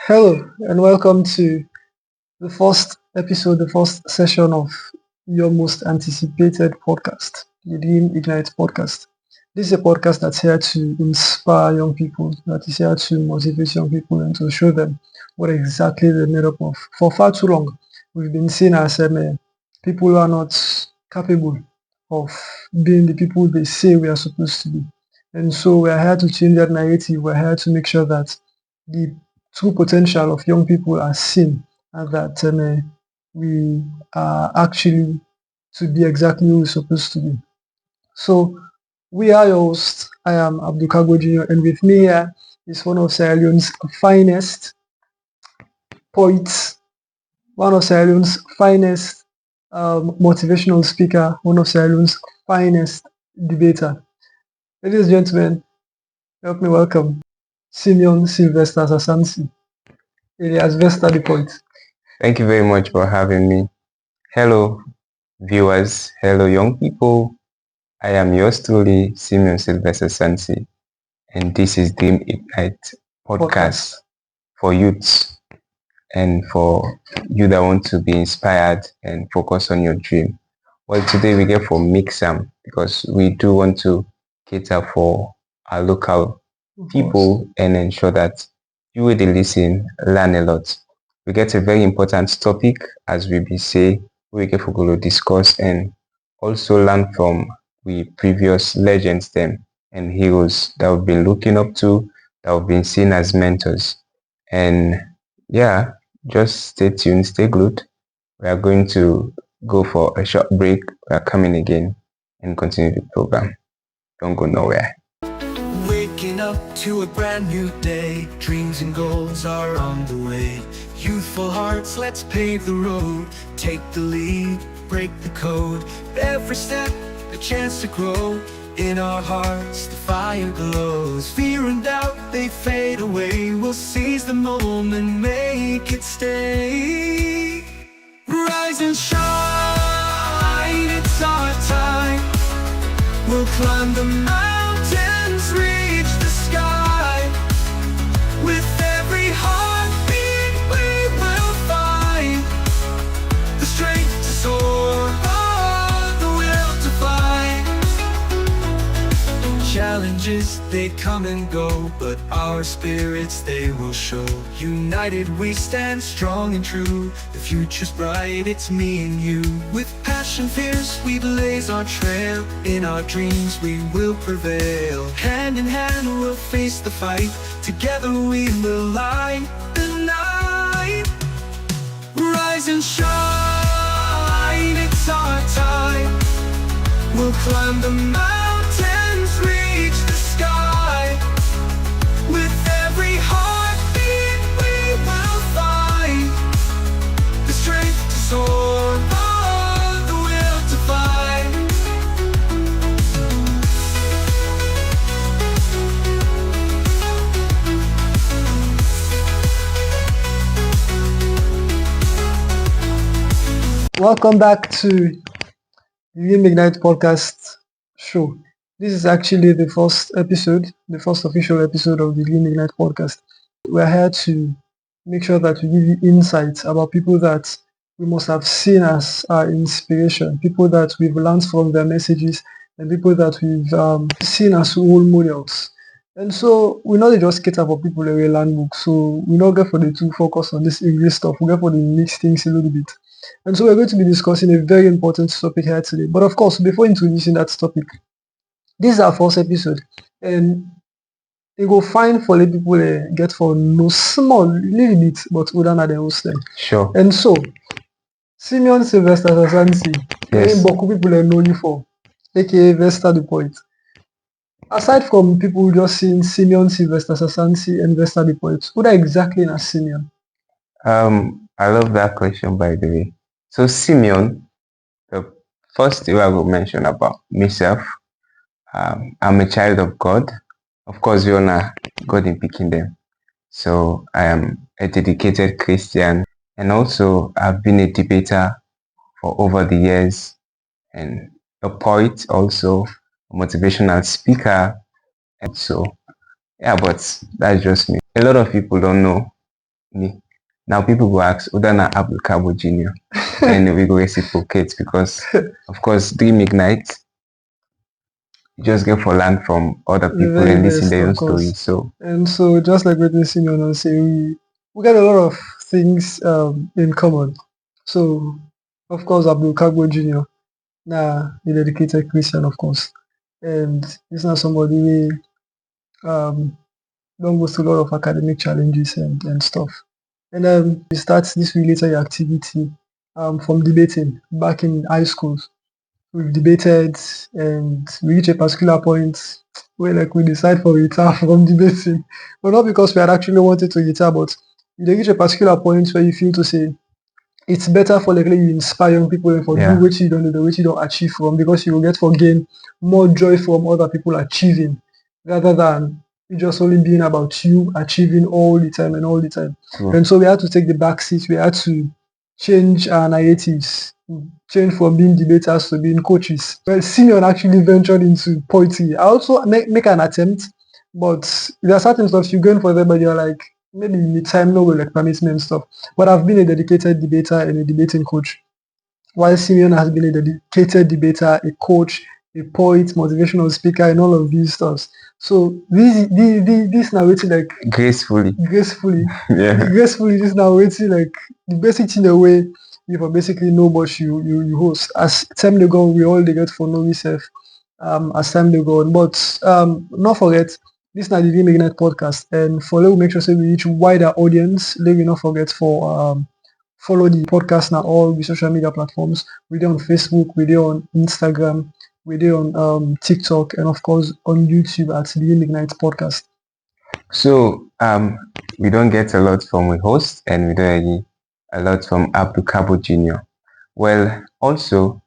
Hello and welcome to the first episode, the first session of your most anticipated podcast, the Dream Ignite podcast. This is a podcast that's here to inspire young people, that is here to motivate young people and to show them what exactly they're made up of. For far too long, we've been seen as people who are not capable of being the people they say we are supposed to be. And so we're here to change that narrative. We're here to make sure that the true potential of young people are seen and that we are actually to be exactly who we're supposed to be. So we are your hosts. I am Abdul Kago Jr. and with me here is one of Sierra Leone's finest poets, one of Sierra Leone's finest motivational speaker, one of Sierra Leone's finest debater. Ladies and gentlemen, help me welcome Simeon Sylvester Sasansi, alias Vesta the poet. Thank you very much for having me. Hello, viewers. Hello, young people. I am yours truly, Simeon Sylvester Sansi, and this is Dream Ignite podcast for youths and for you that want to be inspired and focus on your dream. Well, today we get for Mixam because we do want to cater for our local people and ensure that you will listen, learn a lot. We get a very important topic as we be say we get for to discuss and also learn from we previous legends them and heroes that we've been looking up to, that we've been seen as mentors. And yeah, just stay tuned, stay glued. We are going to go for a short break. We are coming again and continue the program. Don't go nowhere. Waking up to a brand new day, dreams and goals are on the way. Youthful hearts, let's pave the road, take the lead, break the code. Every step, a chance to grow. In our hearts, the fire glows. Fear and doubt, they fade away. We'll seize the moment, make it stay. Rise and shine, it's our time. We'll climb the mountains, reach the sky. With every heartbeat we will find the strength to soar, the will to fly. Challenges, they come and go, but our spirits, they will show. United we stand strong and true. The future's bright, it's me and you. With passion fierce, we blaze our trail. In our dreams we will prevail. Hand in hand we'll face the fight. Together we will light the night. Rise and shine, it's our time. We'll climb the mountains, reach the sky. With every heartbeat we will find the strength to soar, the will to fight. Welcome back to the Dream Ignite podcast show. This is actually the first episode, the first official episode of the Dream Ignite podcast. We're here to make sure that we give you insights about people that we must have seen as our inspiration, people that we've learned from their messages, and people that we've seen as role models. And so we not just cater for people who learn books, so we not get for the two focus on this English stuff, we get for the mix things a little bit. And so we're going to be discussing a very important topic here today. But of course, before introducing that topic, this is our first episode, and it go fine for the people get for no small little bit, but we don't have the host them. Sure. And so, Simeon Sylvester Sasansi, Yes. beaucoup people know you for, aka Vesta the poet. Aside from people just seeing Simeon Sylvester Sasansi and Vesta the poet, who are exactly as Simeon? I love that question, by the way. So Simeon, the first thing I will mention about myself, I'm a child of God. Of course, we all know God in picking them. So I am a dedicated Christian, and also I've been a debater for over the years, and a poet also, a motivational speaker, and so yeah, but that's just me. A lot of people don't know me. Now people go ask, Udana Abdul Kabo Jr. and we go reciprocate because, of course, Dream Ignite, you just get for learn from other The people very and listen best, their of own course. stories. So, And so, just like what Simeon was saying, we got a lot of things in common. So, of course, Abdul Kagbo Jr., a dedicated Christian, of course. And he's not somebody um, don't go through a lot of academic challenges and stuff. And we start this related activity from debating back in high school. We've debated and we reach a particular point where like we decide for retire from debating. But not because we had actually wanted to retire, but you reach a particular point where you feel to say it's better for like you inspire young people and for do yeah. what you don't do, the what you don't achieve from because you will get for gain more joy from other people achieving rather than it just only being about you achieving all the time and all the time. True. And so we had to take the back seat. We had to change our narratives, change from being debaters to being coaches. Well, Simeon actually ventured into poetry. I also make an attempt, but there are certain stuff you're going for them, but you're like, maybe the time no will like permit me and stuff. But I've been a dedicated debater and a debating coach, while Simeon has been a dedicated debater, a coach, a poet, motivational speaker, and all of these stuff. So this now waiting like Gracefully. Yeah. gracefully this now waiting like the basic thing the way you for basically know what you host. As time they go, we all they get for no reserve. As time they go on, but not forget this now the Dream Ignite podcast, and for let we make sure say we reach wider audience. Let me not forget for follow the podcast now all the social media platforms. We're there on Facebook, we're there on Instagram, we're there on TikTok, and of course on YouTube at the Ignite Podcast. So we don't get a lot from a host and we don't get a lot from Abdul Kabo Jr. Well, also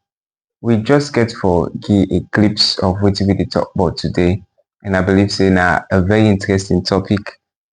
we just get for give a glimpse of what we did talk about today, and I believe saying a very interesting topic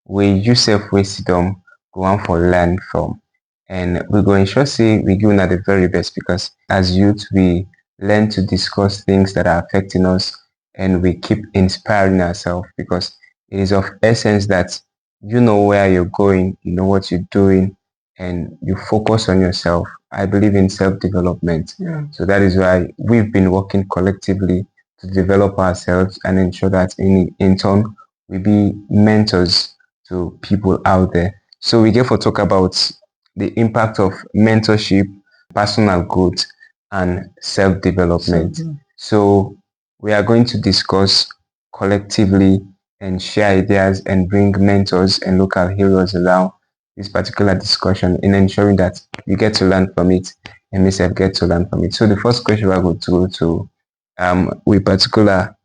where you self wisdom go on for learn from, and we're going to say we give at the very best because as youth we learn to discuss things that are affecting us and we keep inspiring ourselves because it is of essence that you know where you're going, you know what you're doing, and you focus on yourself. I believe in self-development. Yeah. So that is why we've been working collectively to develop ourselves and ensure that in turn we be mentors to people out there. So we get to talk about the impact of mentorship, personal growth, and self-development. So we are going to discuss collectively and share ideas and bring mentors and local heroes around this particular discussion in ensuring that you get to learn from it and myself get to learn from it. So the first question we're going to go to with particular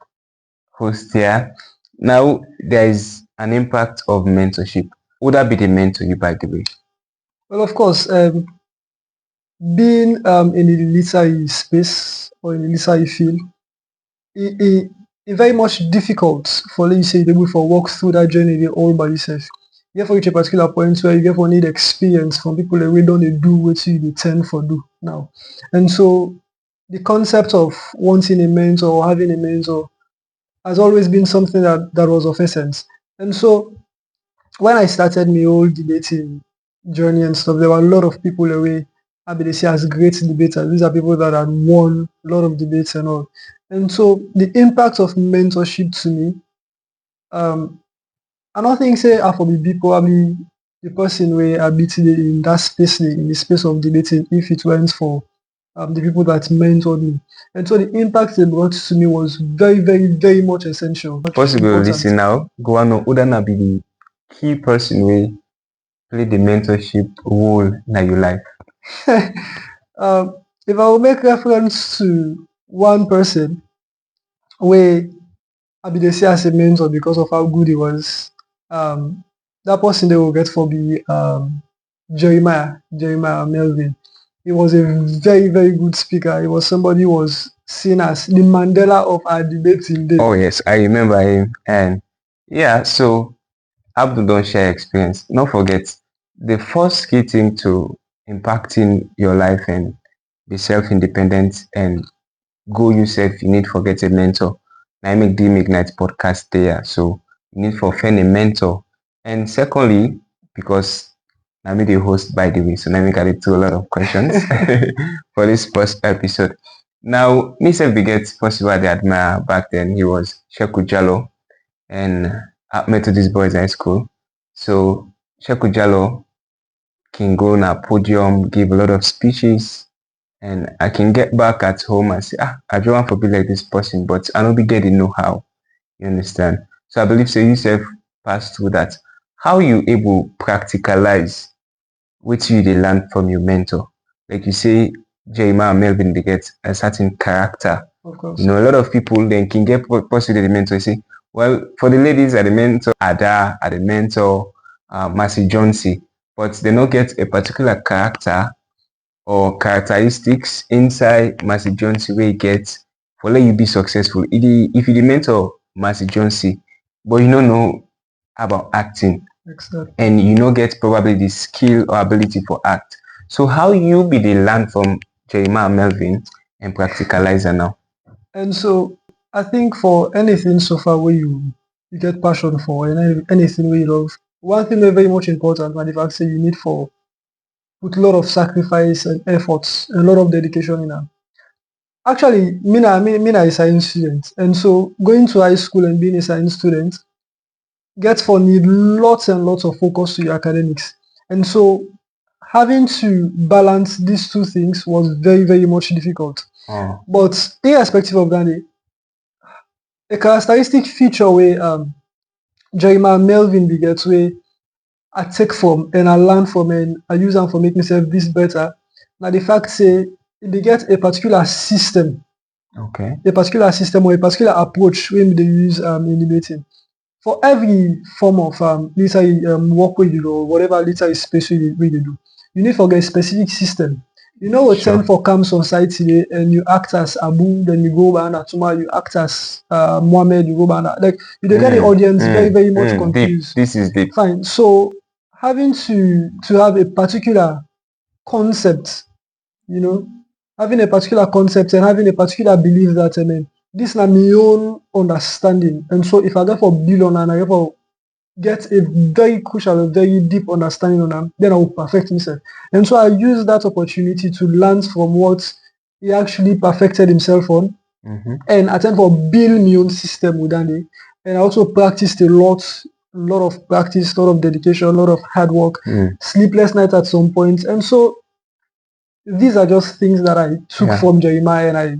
host here. Now there is an impact of mentorship. Would that be the mentor you, by the way? Well, of course, being in the literary space or in the literary field, it very much difficult for let you say able for walk through that journey all by yourself. You get for reach a particular point where you get for need experience from people that we don't they do what you tend for do now. And so the concept of wanting a mentor or having a mentor has always been something that was of essence. And so when I started my whole debating journey and stuff, there were a lot of people away they see as great debaters. These are people that had won a lot of debates and all. And so the impact of mentorship to me, I don't think say I will be probably the person where I be today in that space, in the space of debating, if it went for the people that mentored me. And so the impact they brought to me was very, very, very much essential. Possible listen now. Go on, Udana be the key person where play the mentorship role in your life. If I will make reference to one person where I be the see as a mentor because of how good he was, that person they will get for be J Melvin. He was a very, very good speaker. He was somebody who was seen as the Mandela of our debating day. Oh yes, I remember him. And yeah, so Abdul don't share experience. Don't forget, the first key thing to impacting your life and be self-independent and go yourself, you need to get a mentor. I make the Ignite podcast there. So you need to find a mentor. And secondly, because I'm the host, by the way, so let me get it to a lot of questions for this first episode. Now, myself beget possible I admire back then. He was Sheku Jalo and at Methodist Boys High School. So Sheku Jalo can go on a podium, give a lot of speeches, and I can get back at home and say, I don't want to be like this person, but I don't be getting know how. You understand? So I believe so yourself passed through that. How you able practicalize what you they learn from your mentor? Like you say, J Melvin, they get a certain character. Of course. You know, a lot of people then can get possibly the mentor. Say, well, for the ladies at the mentor, Ada at the mentor, Massey Johnson, but they don't get a particular character or characteristics inside Massey Johnson where you get for let you be successful. If you the mentor Massey Johnson, but you don't know about acting, Exactly. and you don't get probably the skill or ability for act. So how you be the learn from Jeremiah Melvin and practicalizer now? And so I think for anything so far where you get passion for and anything where you love, one thing that's very much important, and if I say you need for put a lot of sacrifice and efforts and a lot of dedication in them. Actually, Mina is a science student, and so going to high school and being a science student gets for need lots and lots of focus to your academics. And so having to balance these two things was very, very much difficult. Oh. But irrespective of that, a characteristic feature where Jeremiah Melvin begets where I take from and I learn from and I use them for make myself this better. Now the fact say it beget a particular system. Okay. A particular system or a particular approach when they use in debating. For every form of literary work where you do or whatever literary space where you do, you need to get a specific system. You know what Sure. 10 for comes on site today and you act as Abu, then you go back tomorrow you act as Mohammed, you go back like you don't get the audience very, very much confused. Deep. This is deep. Fine. So having to have a particular concept, you know, having a particular concept and having a particular belief that this is my own understanding. And so if I therefore build on and I therefore get a very crucial, a very deep understanding on them, then I will perfect myself. And so I use that opportunity to learn from what he actually perfected himself on and attempt for build my own system with Andy. And I also practiced a lot of practice, a lot of dedication, a lot of hard work, sleepless nights at some point. And so these are just things that I took from Jeremiah and I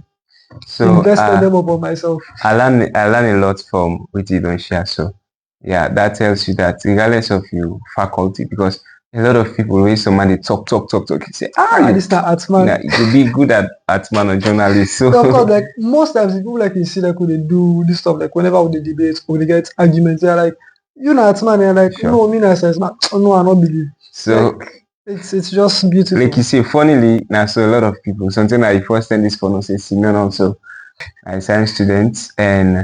invested them upon myself. I learn a lot from what you don't share. So yeah, that tells you that regardless of your faculty, because a lot of people when somebody talk, you say, this is not art man. Nah, you could be good at art man or journalist. So of course, like most times people like you see like when they do this stuff, like whenever they debate or they get arguments, they're like, you know art man, and like, Sure. no, me not says, no, I don't believe. So like, it's just beautiful. Like you say, funnily, now so a lot of people, something I first send this phone say Simeon also, I science students, and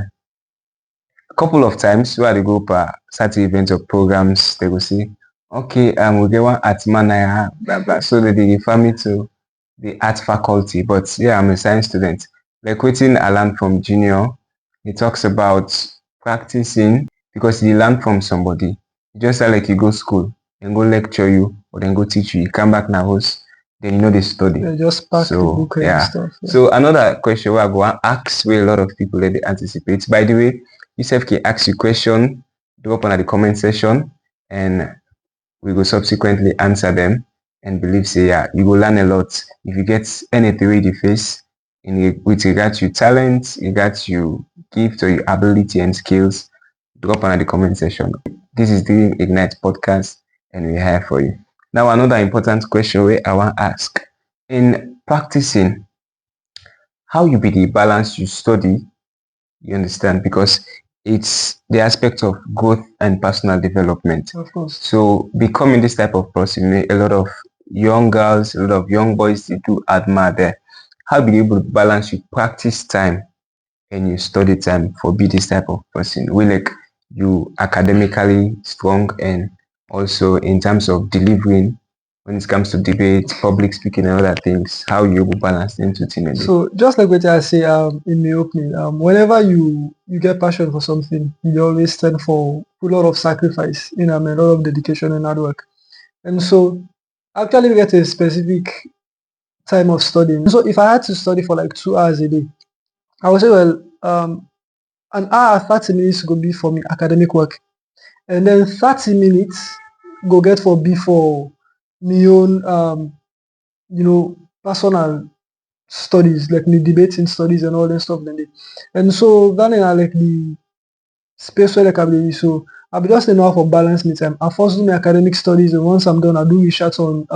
a couple of times where they go for certain events or programs, they will say, okay, we get one art man, blah blah. So that they refer me to the art faculty. But yeah, I'm a science student. Like waiting I learned from junior, he talks about practicing because you learn from somebody. Just like you go school and go lecture you or then go teach you. You come back now host, then you know the study. Yeah, just pack the book and stuff. Yeah. So another question where I go and ask where a lot of people let they anticipate. By the way, yourself can ask you question, drop on the comment section, and we will subsequently answer them and believe say you will learn a lot. If you get anything with the face with regard to your talent, regard to your gift or your ability and skills, drop on the comment section. This is the Ignite podcast and we're here for you. Now another important question where I want to ask. In practicing, how you be the balance you study, you understand, because it's the aspect of growth and personal development. Of course. So becoming this type of person, a lot of young girls, a lot of young boys, they do admire there. How be you able to balance your practice time and your study time for be this type of person? We like you academically strong and also in terms of delivering when it comes to debate, public speaking and other things, how you will balance them two things. So just like what I say in the opening, whenever you get passion for something, you always stand for a lot of sacrifice, a lot of dedication and hard work. And so actually we get a specific time of studying. So if I had to study for like 2 hours a day, I would say, well, an hour 30 minutes go be for me academic work, and then 30 minutes go get for be for me own personal studies, like the debating studies and all that stuff then dey. And so that na like the space where like I be, so I be just know how for balance me time. I first do my academic studies, and once I'm done I do research on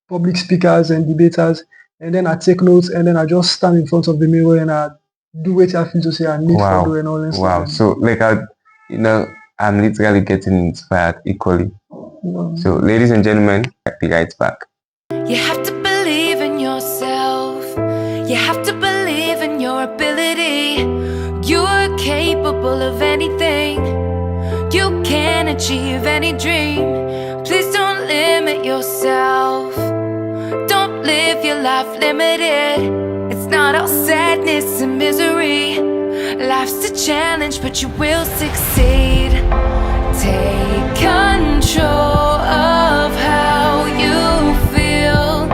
public speakers and debaters, and then I take notes, and then I just stand in front of the mirror and I do what I feel to say I need for do Wow. and all that stuff. Wow. So like I'm literally getting inspired equally. So ladies and gentlemen, I'll be right back. You have to believe in yourself. You have to believe in your ability. You're capable of anything. You can achieve any dream. Please don't limit yourself. Don't live your life limited. It's not all sadness and misery. Life's a challenge, but you will succeed. Take control of how you feel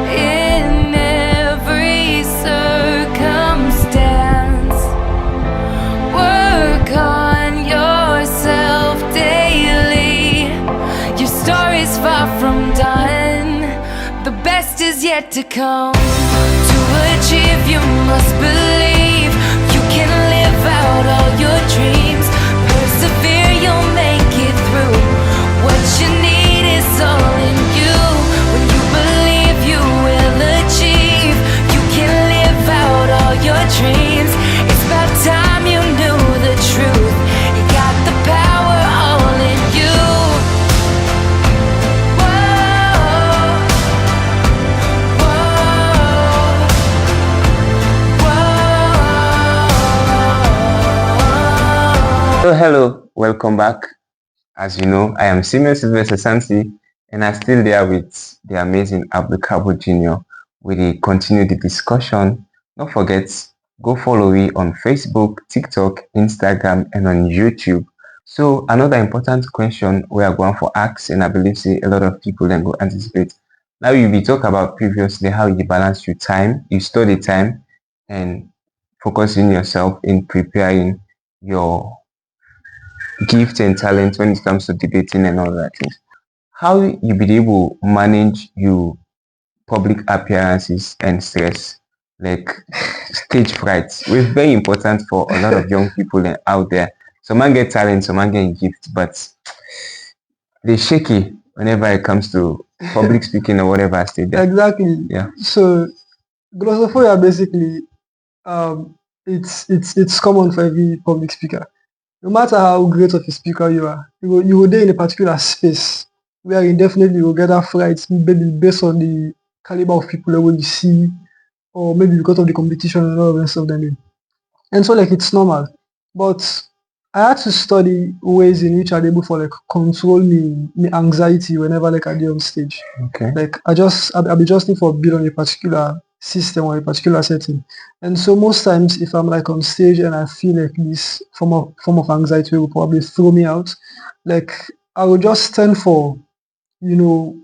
in every circumstance. Work on yourself daily. Your story's far from done. The best is yet to come. To achieve, you must believe. You can live out all your dreams. Persevere, you'll make it through. What you need is all in you. When you believe, you will achieve. You can live out all your dreams. It's about time you knew the truth. You got the power all in you. So hello, welcome back. As you know, I am Senior Sylvester Sansi, and I'm still there with the amazing Abdul Kabo Jr. We continue the discussion. Don't forget, go follow me on Facebook, TikTok, Instagram, and on YouTube. So another important question we are going for ask, and I believe say a lot of people then go anticipate. Now you be talk about previously how you balance your time, you study time, and focusing yourself in preparing your gift and talent when it comes to debating and all that things. How you be able to manage your public appearances and stress, like stage fright, which is very important for a lot of young people out there. Some man get talent, some man get gift, but they shaky whenever it comes to public speaking or whatever stage. Exactly. Yeah. So glossophobia basically, it's common for every public speaker. No matter how great of a speaker you are, you will be in a particular space where you definitely will get that fright, maybe based on the caliber of people that will you see, or maybe because of the competition and all of that stuff then do. And so like it's normal. But I had to study ways in which I'm able for like control me anxiety whenever like I get on stage. Okay. Like I'll be just need for build on a particular system or a particular setting. And so most times if I'm like on stage and I feel like this form of anxiety will probably throw me out, like I will just stand for, believe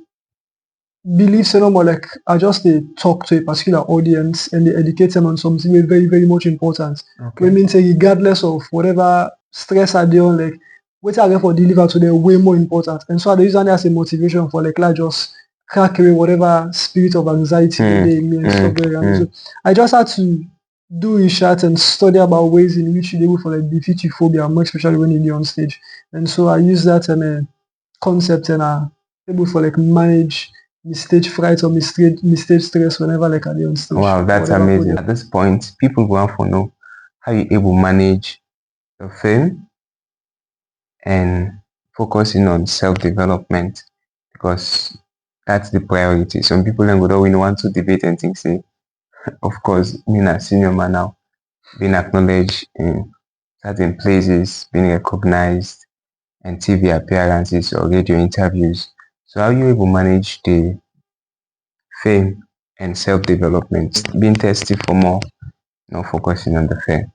say no more, like I just talk to a particular audience and they educate them on something very, very much important. Okay. We mean say regardless of whatever stress I dey on, like what I get for deliver to them way more important. And so I dey use that as a motivation for like just crack away whatever spirit of anxiety dey in me and stuff like that. So I just had to do research and study about ways in which you're able for like defeat your phobia, more especially when you're on stage. And so I use that and concept and I able for like manage the stage fright or stage stress whenever like I dey on stage. Wow, that's whatever amazing. project. At this point, people want to know how you able manage the fame and focusing on self-development, because that's the priority. Some people then would always want to debate and think, say, of course, being a senior man now, being acknowledged in certain places, being recognized, and TV appearances or radio interviews. So how you able to manage the fame and self-development, being thirsty for more, not focusing on the fame?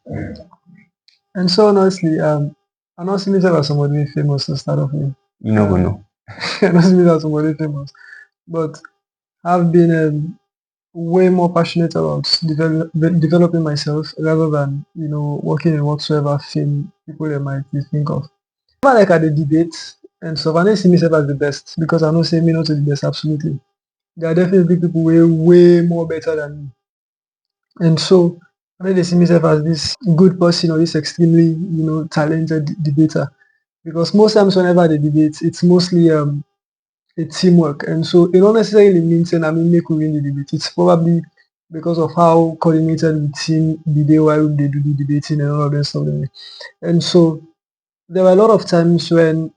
And so honestly, I'm not seeing myself as somebody famous to start off with. You never know. It doesn't mean that somebody famous, but I've been way more passionate about developing myself rather than working in whatsoever thing people they might think of. Never like at the debate and so I don't see myself as the best because I don't say me not to the best absolutely. There are definitely people way more better than me, and so I don't see myself as this good person or this extremely talented debater because most times whenever they debate, it's mostly a teamwork. And so it don't necessarily mean saying I mean make we win the debate. It's probably because of how coordinated the team be there while they do the debating and all of that stuff. And so there were a lot of times when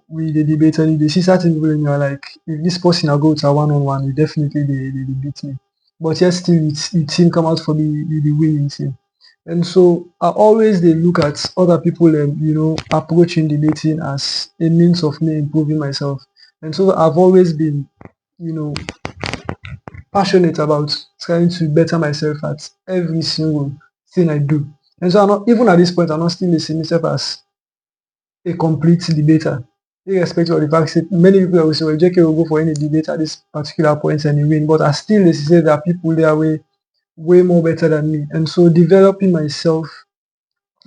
we the debate and you dey see certain people and you're like, if this person I go to a one-on-one, you definitely they beat me. But yet still the team come out for the winning team. And so I always they look at other people approaching debating as a means of me improving myself. And so I've always been, you know, passionate about trying to better myself at every single thing I do. And so I'm not, even at this point, I'm not still see myself as a complete debater, irrespective of the fact that many people will say, well, JK will go for any debate at this particular point and he win. But I still they say there are people there way more better than me. And so developing myself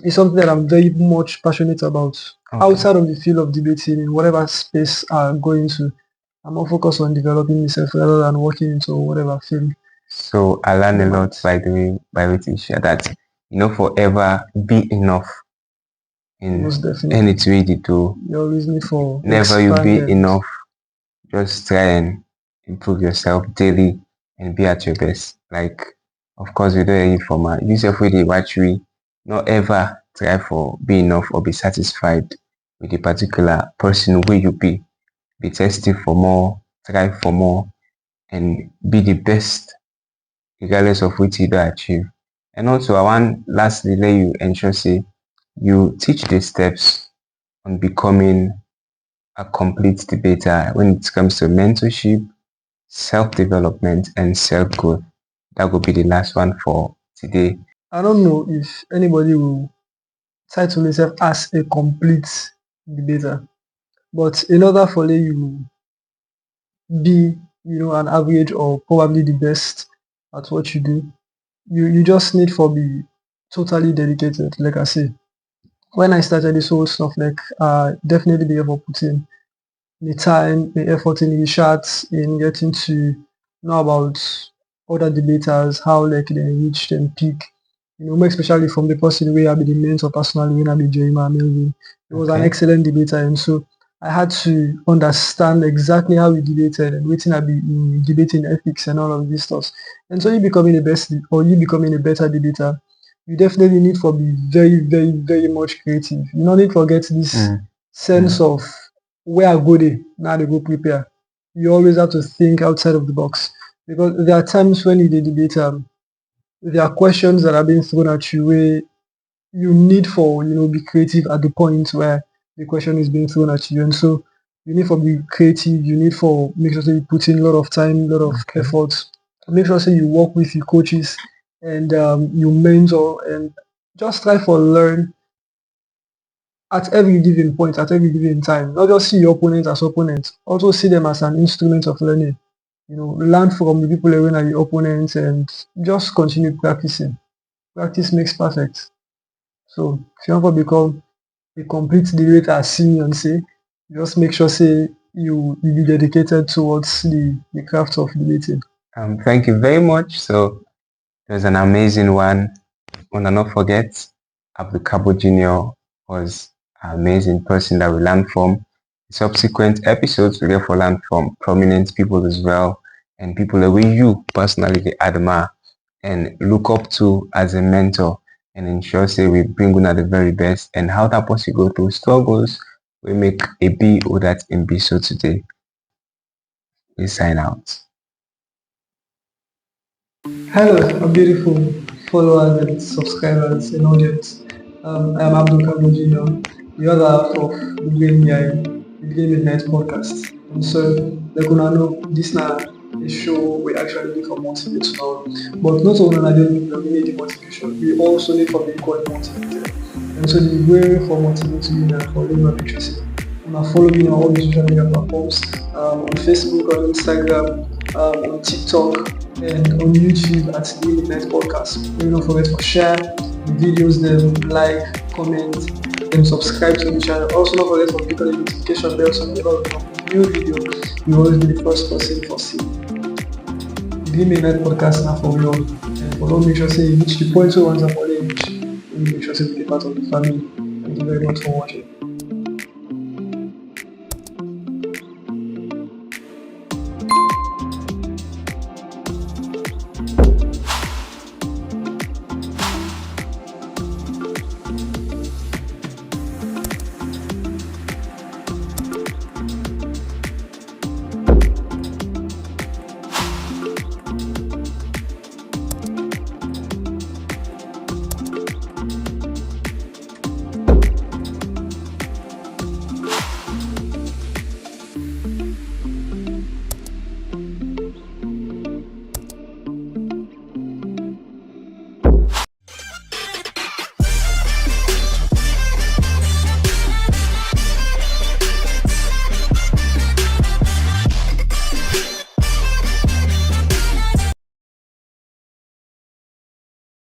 is something that I'm very much passionate about. Okay. Outside of the field of debating, in whatever space I'm going to, I'm more focused on developing myself rather than working into whatever field. So I learned a lot by the way by what you share that forever be enough in Most definitely. anything you do. You always need for Never you be expand and enough. Just try and improve yourself daily and be at your best. Like, of course, we don't hear from yourself with the watch we not ever try for be enough or be satisfied with a particular person where you be. Be testing for more, try for more, and be the best regardless of what you do achieve. And also I want lastly let you ensure say you teach the steps on becoming a complete debater when it comes to mentorship, self-development, and self-growth. That will be the last one for today. I don't know if anybody will title themselves as a complete debater, but in order for you be an average or probably the best at what you do, you just need for be totally dedicated. Like I say, when I started this whole stuff, like definitely be able to put in the time, the effort in the shots, in getting to know about other debaters, how like they reach and peak. More especially from the person where I be the mentor personally when I be J Melvin. He was an Okay. excellent debater, and so I had to understand exactly how he debated and waiting I be in debating ethics and all of these stuff. And so you becoming the best or you becoming a better debater, you definitely need to be very, very, very much creative. You don't need to forget this sense of where I go there, now they go prepare. You always have to think outside of the box because there are times when you debate there are questions that are being thrown at you where you need for be creative at the point where the question is being thrown at you, and so you need for be creative. You need for make sure that you put in a lot of time, a lot of effort. Make sure that you work with your coaches and you mentor and just try for learn at every given point, at every given time. Not just see your opponent as opponents, also see them as an instrument of learning. Learn from the people around are your opponents and just continue practicing. Practice makes perfect. So if you want to become a complete debater as senior say, just make sure say you be dedicated towards the craft of debating. Thank you very much. So it was an amazing one. And not forget, Abdul Cabo Jr. was an amazing person that we learned from. Subsequent episodes we therefore learn from prominent people as well and people that we you personally admire and look up to as a mentor and ensure say we bring on at the very best and how that person go through struggles we make a be or that in be so today. We sign out. Hello, my beautiful followers and subscribers and audience. I am Abdul Kabir Jr., the other half of the Game Midnight podcast. And so, like you know, this now a show we actually need for motivational, but not only we need the motivation, we also need for being quite motivated. And so the way for motivating you and for being motivated, follow me on all the social media platforms, on Facebook, on Instagram, on TikTok, and on YouTube at the Midnight Podcast. Don't forget to share the videos, then like, comment, and subscribe to the channel. Also, don't forget to click on the notification bell so whenever we upload new video, you always be the first person to see. The Midnight Podcast now for long, and for long, make sure say you reach the point so once and for all, make sure say you be part of the family. Thank you very much for watching.